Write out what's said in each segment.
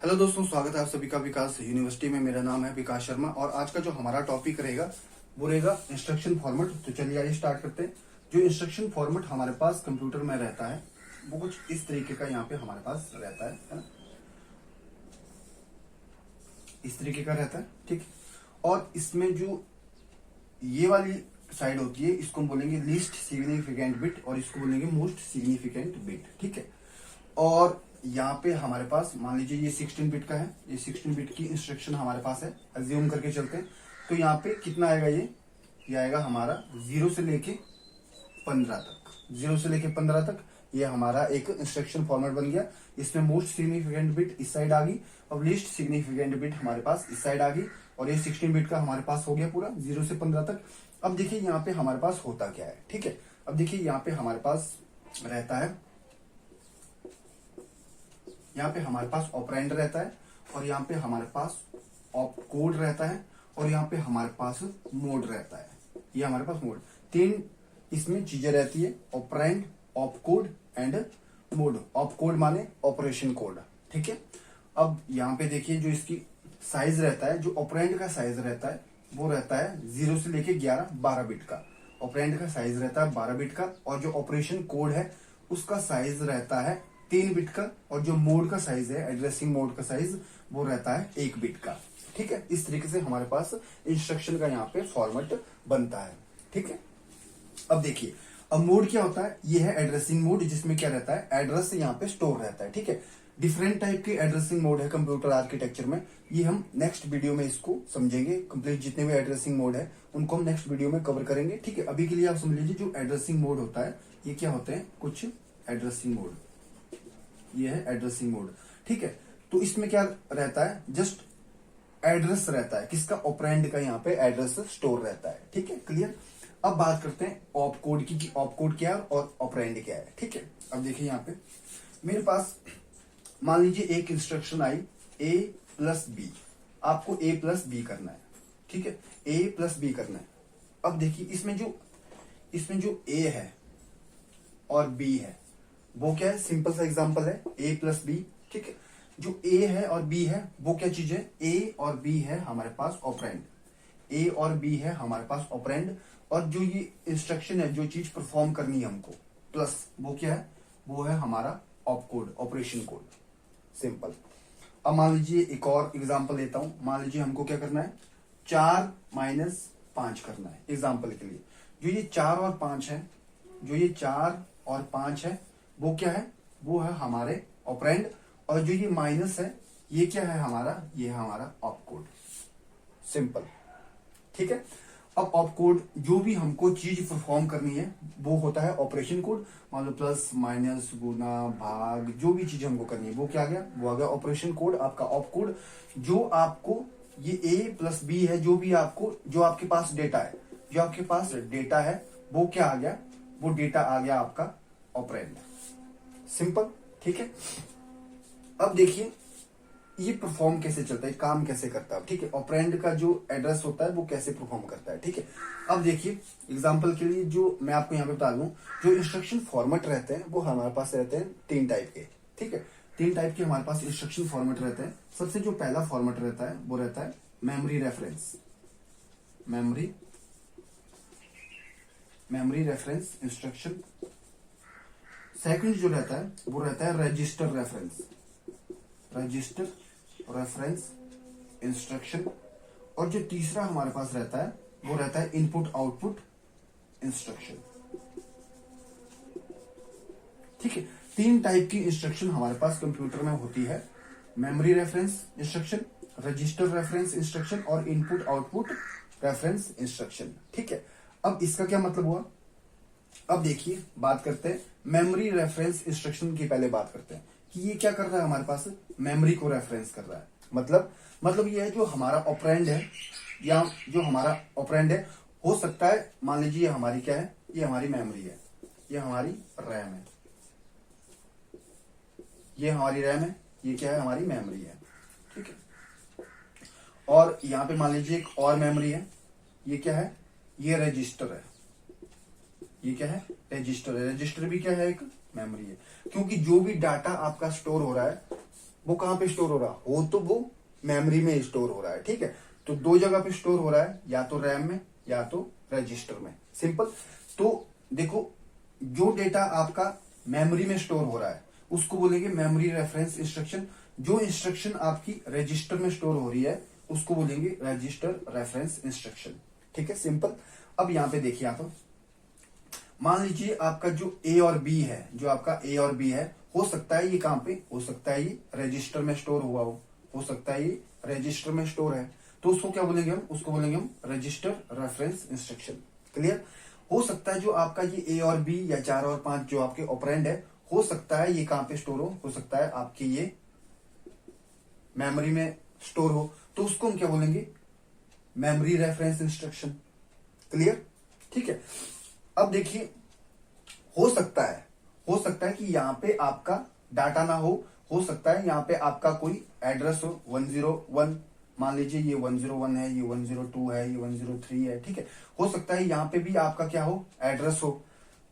Hello दोस्तों, स्वागत है आप सभी का विकास यूनिवर्सिटी में। मेरा नाम है विकास शर्मा और आज का जो हमारा टॉपिक रहेगा वो रहेगा इंस्ट्रक्शन फॉर्मेट। तो चलिए आइए स्टार्ट करते हैं। जो इंस्ट्रक्शन फॉर्मेट हमारे पास कंप्यूटर में रहता है वो कुछ इस तरीके का यहाँ पे हमारे पास रहता है ना, इस तरीके का रहता है। ठीक, और इसमें जो ये वाली साइड होती है इसको हम बोलेंगे लीस्ट सिग्निफिकेंट बिट और इसको बोलेंगे मोस्ट सिग्निफिकेंट बिट। ठीक है, और यहाँ पे हमारे पास मान लीजिए ये 16 बिट का है, ये 16 बिट की इंस्ट्रक्शन हमारे पास है। अज्यूम करके चलते हैं तो यहाँ पे कितना आएगा, ये आएगा हमारा 0 से लेके 15 तक। 0 से लेके 15 तक ये हमारा एक इंस्ट्रक्शन फॉर्मेट बन गया। इसमें मोस्ट सिग्निफिकेंट बिट इस साइड आ गई और लीस्ट सिग्निफिकेंट बिट हमारे पास इस साइड आ गई और ये 16 बिट का हमारे पास हो गया पूरा 0 से 15 तक। अब देखिए यहाँ पे हमारे पास होता क्या है। ठीक है, अब देखिए यहाँ पे हमारे पास रहता है, यहाँ पे हमारे पास ऑपरेंड रहता है और यहाँ पे हमारे पास ऑप कोड रहता है और यहाँ पे हमारे पास मोड रहता है। ये हमारे पास मोड, तीन इसमें चीजें रहती है, operand, op code and mode. Op code माने ऑपरेशन कोड। ठीक है, अब यहाँ पे देखिए जो इसकी साइज रहता है, जो ऑपरेंड का साइज रहता है वो रहता है 0 से लेके 12 बिट का। ऑपरेंड का साइज रहता है 12 बिट का और जो ऑपरेशन कोड है उसका साइज रहता है 3 बिट का और जो मोड का साइज है, एड्रेसिंग मोड का साइज, वो रहता है 1 बिट का। ठीक है, इस तरीके से हमारे पास इंस्ट्रक्शन का यहाँ पे फॉर्मेट बनता है। ठीक है, अब देखिए अब मोड क्या होता है, ये है एड्रेसिंग मोड जिसमें क्या रहता है, एड्रेस यहाँ पे स्टोर रहता है। ठीक है, डिफरेंट टाइप के एड्रेसिंग मोड है कंप्यूटर आर्किटेक्चर में, ये हम नेक्स्ट वीडियो में इसको समझेंगे। कंप्लीट जितने भी एड्रेसिंग मोड है उनको हम नेक्स्ट वीडियो में कवर करेंगे। ठीक है, अभी के लिए आप समझ लीजिए जो एड्रेसिंग मोड होता है ये क्या होते हैं, कुछ एड्रेसिंग मोड, ये है एड्रेसिंग मोड। ठीक है, तो इसमें क्या रहता है, जस्ट एड्रेस रहता है, किसका, ऑपरेंड का यहाँ पे एड्रेस स्टोर रहता है। ठीक है, क्लियर। अब बात करते हैं ऑप कोड की कि ऑप कोड क्या है और ऑपरेंड क्या है। ठीक है, अब देखिए यहाँ पे मेरे पास मान लीजिए एक इंस्ट्रक्शन आई a प्लस बी, आपको a प्लस बी करना है। ठीक है, a प्लस बी करना है। अब देखिए इसमें जो a है और b है वो क्या है, सिंपल सा एग्जांपल है a प्लस बी। ठीक है, जो a है और b है वो क्या चीज है, a और b है हमारे पास ऑपरेंड, a और b है हमारे पास ऑपरेंड। और जो ये इंस्ट्रक्शन है, जो चीज परफॉर्म करनी है हमको, प्लस वो क्या है, वो है हमारा op code, operation code, simple. अब मान लीजिए एक और एग्जांपल लेता हूं, मान लीजिए हमको क्या करना है, 4 माइनस 5 करना है एग्जांपल के लिए। जो ये 4 और 5 है, जो ये 4 और 5 है वो क्या है, वो है हमारे ऑपरेंड। और जो ये माइनस है ये क्या है हमारा, ये है हमारा ऑप कोड, सिंपल। ठीक है, अब ऑप कोड जो भी हमको चीज परफॉर्म करनी है वो होता है ऑपरेशन कोड। मान लो प्लस माइनस गुना भाग, जो भी चीज हमको करनी है वो क्या आ गया, वो आ गया ऑपरेशन कोड, आपका ऑप कोड। जो आपको ये a प्लस बी है, जो भी आपको, जो आपके पास डेटा है, जो आपके पास डेटा है वो क्या आ गया, वो डेटा आ गया आपका ऑपरेंड, सिंपल। ठीक है, अब देखिए ये परफॉर्म कैसे चलता है, काम कैसे करता है। ठीक है, ऑपरेंड का जो एड्रेस होता है वो कैसे परफॉर्म करता है। ठीक है, अब देखिए एग्जांपल के लिए जो मैं आपको यहाँ पे बता दूं, जो इंस्ट्रक्शन फॉर्मेट रहते हैं वो हमारे पास रहते हैं 3 टाइप के। ठीक है, 3 टाइप के हमारे पास इंस्ट्रक्शन फॉर्मेट रहते हैं। सबसे जो पहला फॉर्मेट रहता है वो रहता है memory reference, memory reference instruction. Second जो रहता है वो रहता है रजिस्टर रेफरेंस इंस्ट्रक्शन। और जो तीसरा हमारे पास रहता है वो रहता है इनपुट आउटपुट इंस्ट्रक्शन। ठीक है, 3 टाइप की इंस्ट्रक्शन हमारे पास कंप्यूटर में होती है, memory reference instruction, register reference instruction और इनपुट आउटपुट रेफरेंस इंस्ट्रक्शन। ठीक है, अब इसका क्या मतलब हुआ, अब देखिए बात करते हैं मेमोरी रेफरेंस इंस्ट्रक्शन की। पहले बात करते हैं कि ये क्या कर रहा है, हमारे पास मेमोरी को रेफरेंस कर रहा है। मतलब ये है जो हमारा ऑपरेंड है, या जो हमारा ऑपरेंड है, हो सकता है मान लीजिए ये हमारी क्या है, ये हमारी मेमोरी है, ये हमारी रैम है, ये हमारी रैम है, ये क्या है, हमारी मेमोरी है। ठीक है, और यहाँ पे मान लीजिए एक और मेमोरी है, ये क्या है, ये रजिस्टर है, ये क्या है, रजिस्टर है। रजिस्टर भी क्या है, एक मेमोरी है, क्योंकि जो भी डाटा आपका स्टोर हो रहा है वो कहाँ पे स्टोर हो रहा हो, तो वो मेमोरी में स्टोर हो रहा है। ठीक है, तो दो जगह पे स्टोर हो रहा है, या तो रैम में या तो रजिस्टर में। सिंपल। तो देखो, जो डेटा आपका मेमोरी में स्टोर हो रहा है उसको बोलेंगे मेमोरी रेफरेंस इंस्ट्रक्शन। जो इंस्ट्रक्शन आपकी रजिस्टर में स्टोर हो रही है उसको बोलेंगे रजिस्टर रेफरेंस इंस्ट्रक्शन। ठीक है, सिंपल। अब यहाँ पे देखिए आप, मान लीजिए आपका जो ए और बी है, जो आपका ए और बी है, हो सकता है ये कहां पे हो सकता है, ये रजिस्टर में स्टोर हुआ हो सकता है ये रजिस्टर में स्टोर है, तो उसको क्या बोलेंगे हम, उसको बोलेंगे हम रजिस्टर रेफरेंस इंस्ट्रक्शन। क्लियर। हो सकता है जो आपका ये ए और बी या 4 और 5 जो आपके ऑपरेंड है, हो सकता है ये कहां पे स्टोर हो सकता है आपके ये मेमोरी में स्टोर हो, तो उसको हम क्या बोलेंगे, मेमोरी रेफरेंस इंस्ट्रक्शन। क्लियर। ठीक है। अब देखिए, हो सकता है कि यहाँ पे आपका डाटा ना हो सकता है यहाँ पे आपका कोई एड्रेस हो 101, मान लीजिए ये 101 है, ये 102 है, ये 103 है। ठीक है, हो सकता है यहाँ पे भी आपका क्या हो, एड्रेस हो,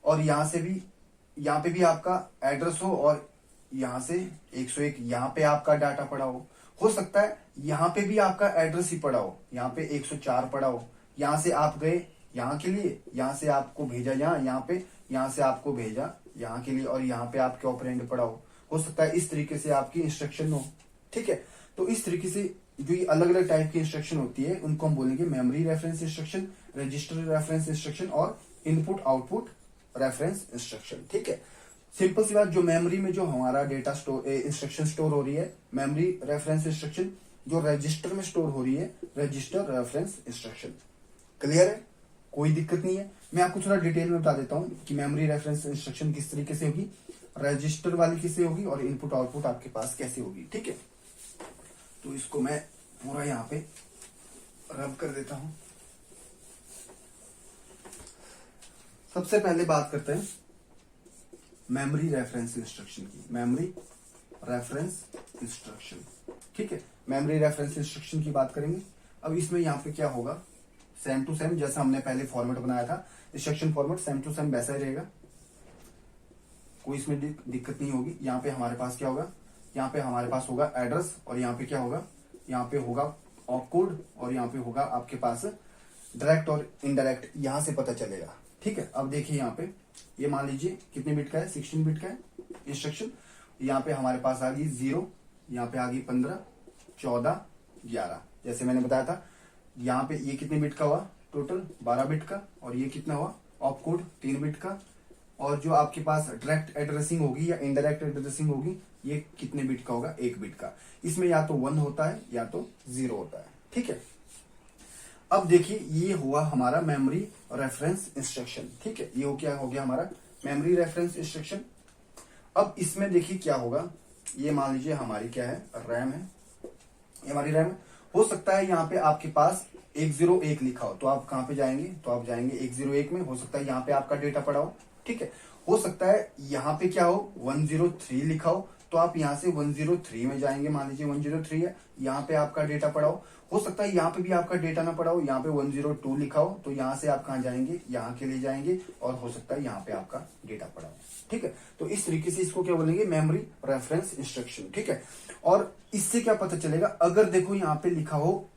और यहाँ पे भी आपका एड्रेस हो, और यहाँ से 101 यहाँ पे आपका डाटा पड़ा हो सकता है यहाँ पे भी आपका एड्रेस ही पड़ा हो, यहाँ पे 104 पड़ा हो, यहाँ से आप गए यहाँ के लिए, यहाँ से आपको भेजा यहाँ पे, यहाँ से आपको भेजा यहाँ के लिए, और यहाँ पे आपके ऑपरेंड पड़ा हो सकता है इस तरीके से आपकी इंस्ट्रक्शन हो। ठीक है, तो इस तरीके से जो ये अलग अलग टाइप की इंस्ट्रक्शन होती है उनको हम बोलेंगे memory reference instruction, register reference instruction और इनपुट आउटपुट रेफरेंस इंस्ट्रक्शन। ठीक है, सिंपल सी बात, जो मेमोरी में जो हमारा डेटा स्टोर इंस्ट्रक्शन स्टोर हो रही है, मेमोरी रेफरेंस इंस्ट्रक्शन, जो रजिस्टर में स्टोर हो रही है, रजिस्टर रेफरेंस इंस्ट्रक्शन। क्लियर है, कोई दिक्कत नहीं है। मैं आपको थोड़ा डिटेल में बता देता हूं कि मेमोरी रेफरेंस इंस्ट्रक्शन किस तरीके से होगी, रजिस्टर वाली किससे होगी, और इनपुट आउटपुट आपके पास कैसे होगी। ठीक है, तो इसको मैं पूरा यहाँ पे रब कर देता हूं। सबसे पहले बात करते हैं मेमोरी रेफरेंस इंस्ट्रक्शन की, मेमोरी रेफरेंस इंस्ट्रक्शन। ठीक है, मेमोरी रेफरेंस इंस्ट्रक्शन की बात करेंगे। अब इसमें यहाँ पे क्या होगा, सेम टू सेम जैसा हमने पहले फॉर्मेट बनाया था, instruction format same to same वैसा ही रहेगा, कोई इसमें दिक्कत नहीं होगी। यहाँ पे हमारे पास क्या होगा, यहाँ पे हमारे पास होगा एड्रेस, और यहाँ पे क्या होगा, यहाँ पे होगा ऑप कोड, और यहाँ पे होगा आपके पास डायरेक्ट और इनडायरेक्ट, यहाँ से पता चलेगा। ठीक है, अब देखिए यहाँ पे ये मान लीजिए कितने बिट का है, 16 बिट का है इंस्ट्रक्शन। यहाँ पे हमारे पास आ गई 0, यहाँ पे आ गई 15, 14, 11, जैसे मैंने बताया था। यहाँ पे ये कितने बिट का हुआ, टोटल 12 बिट का, और ये कितना हुआ, ऑप कोड 3 बिट का, और जो आपके पास डायरेक्ट एड्रेसिंग होगी या इनडायरेक्ट एड्रेसिंग होगी, ये कितने बिट का होगा, 1 बिट का। इसमें या तो 1 होता है या तो 0 होता है। ठीक है, अब देखिए ये हुआ हमारा मेमोरी रेफरेंस इंस्ट्रक्शन। ठीक है, ये क्या हो गया हमारा मेमोरी रेफरेंस इंस्ट्रक्शन। अब इसमें देखिए क्या होगा, ये मान लीजिए हमारी क्या है, रैम है, ये हमारी रैम है। हो सकता है यहाँ पे आपके पास 101 लिखा हो, तो आप कहाँ पे जाएंगे, तो आप जाएंगे 101 में। हो सकता है यहाँ पे आपका डेटा पड़ा हो। ठीक है, हो सकता है यहाँ पे क्या हो, 103 लिखा हो, तो आप यहाँ से 103 में जाएंगे। मान लीजिए 103 है, यहाँ पे आपका डेटा पड़ा हो सकता है यहाँ पे भी आपका डेटा ना पड़ा हो, यहाँ पे 102 लिखा हो, तो यहाँ से आप कहाँ जाएंगे, यहाँ के लिए जाएंगे, और हो सकता है यहाँ पे आपका डेटा पड़ा हो। ठीक है, तो इस तरीके से इसको क्या बोलेंगे, मेमोरी रेफरेंस इंस्ट्रक्शन। ठीक है, और इससे क्या पता चलेगा, अगर देखो यहाँ पे लिखा हो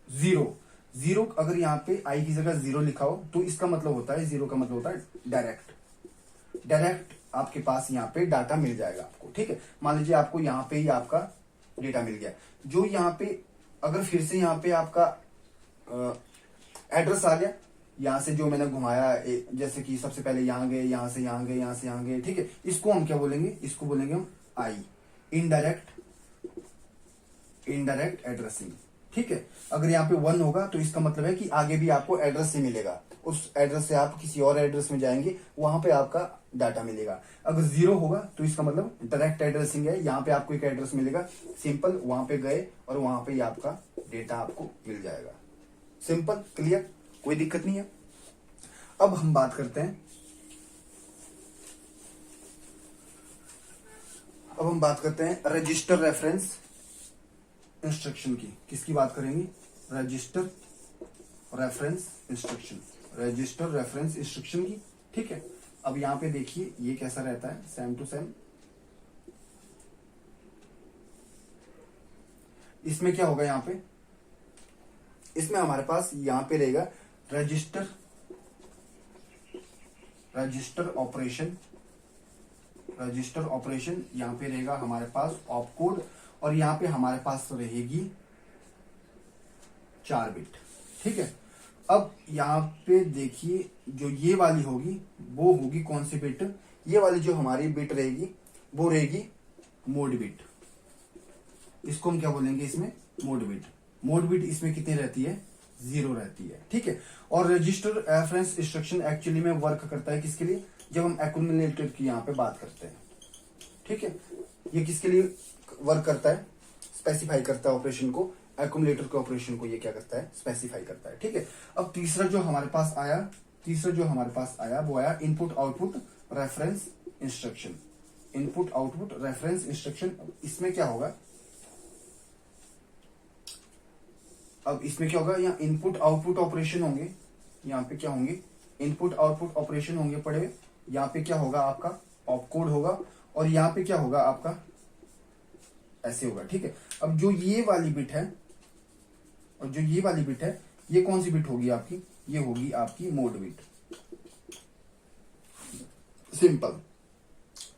0, अगर यहाँ पे आई की जगह 0 लिखा हो, तो इसका मतलब होता है, 0 का मतलब होता है डायरेक्ट आपके पास यहाँ पे डाटा मिल जाएगा आपको। ठीक है, मान लीजिए आपको यहाँ पे ही आपका डेटा मिल गया, जो यहाँ पे अगर फिर से यहाँ पे आपका एड्रेस आ गया, यहाँ से जो मैंने घुमाया, जैसे कि सबसे पहले यहाँ गए, यहाँ से यहाँ गए, यहाँ से यहाँ गए। ठीक है, इसको हम क्या बोलेंगे, इसको बोलेंगे हम आई, इनडायरेक्ट एड्रेसिंग। ठीक है, अगर यहाँ पे 1 होगा तो इसका मतलब है कि आगे भी आपको एड्रेस ही मिलेगा, उस एड्रेस से आप किसी और एड्रेस में जाएंगे, वहां पे आपका डाटा मिलेगा। अगर 0 होगा तो इसका मतलब डायरेक्ट एड्रेसिंग है, यहाँ पे आपको एक एड्रेस मिलेगा, सिंपल वहां पे गए और वहां पे आपका डेटा आपको मिल जाएगा। सिंपल, क्लियर, कोई दिक्कत नहीं है। अब हम बात करते हैं, रजिस्टर रेफरेंस इंस्ट्रक्शन की। किसकी बात करेंगे, रजिस्टर रेफरेंस इंस्ट्रक्शन की। ठीक है, अब यहाँ पे देखिए ये कैसा रहता है, सेम टू सेम। इसमें क्या होगा यहाँ पे, इसमें हमारे पास यहाँ पे रहेगा रजिस्टर ऑपरेशन, रजिस्टर ऑपरेशन यहाँ पे रहेगा हमारे पास ऑप कोड, और यहाँ पे हमारे पास रहेगी 4 बिट। ठीक है, अब यहाँ पे देखिए जो ये वाली होगी वो होगी कौन सी बिट, ये वाली जो हमारी बिट रहेगी वो रहेगी मोड बिट। इसको हम क्या बोलेंगे, इसमें मोड बिट। मोड बिट इसमें कितनी रहती है, 0 रहती है। ठीक है, और रजिस्टर रेफरेंस इंस्ट्रक्शन एक्चुअली में वर्क करता है किसके लिए, जब हम एक्यूमुलेटर की यहाँ पे बात करते हैं। ठीक है, ये किसके लिए वर्क करता है, स्पेसिफाई करता है ऑपरेशन को, एक्यूमुलेटर के ऑपरेशन को ये क्या करता है, स्पेसिफाई करता है। ठीक है, अब तीसरा जो हमारे पास आया वो आया input output reference instruction. Input output reference instruction, इसमें क्या होगा, अब इसमें क्या होगा, यहाँ इनपुट आउटपुट ऑपरेशन होंगे, यहाँ पे क्या होंगे, इनपुट आउटपुट ऑपरेशन होंगे पड़े। यहाँ पे क्या होगा आपका ऑप कोड होगा, और यहाँ पे क्या होगा आपका ऐसे होगा। ठीक है, अब जो ये वाली बिट है और जो ये वाली बिट है, ये कौन सी बिट होगी आपकी, ये होगी आपकी मोड बिट। सिंपल।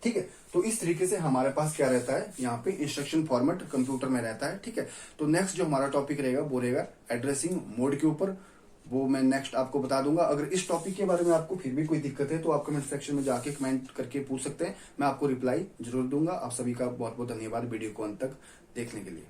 ठीक है, तो इस तरीके से हमारे पास क्या रहता है, यहाँ पे इंस्ट्रक्शन फॉर्मेट कंप्यूटर में रहता है। ठीक है, तो नेक्स्ट जो हमारा टॉपिक रहेगा वो रहेगा एड्रेसिंग मोड के ऊपर, वो मैं नेक्स्ट आपको बता दूंगा। अगर इस टॉपिक के बारे में आपको फिर भी कोई दिक्कत है तो आप कमेंट सेक्शन में जाके कमेंट करके पूछ सकते हैं, मैं आपको रिप्लाई जरूर दूंगा। आप सभी का बहुत बहुत धन्यवाद वीडियो को अंत तक देखने के लिए।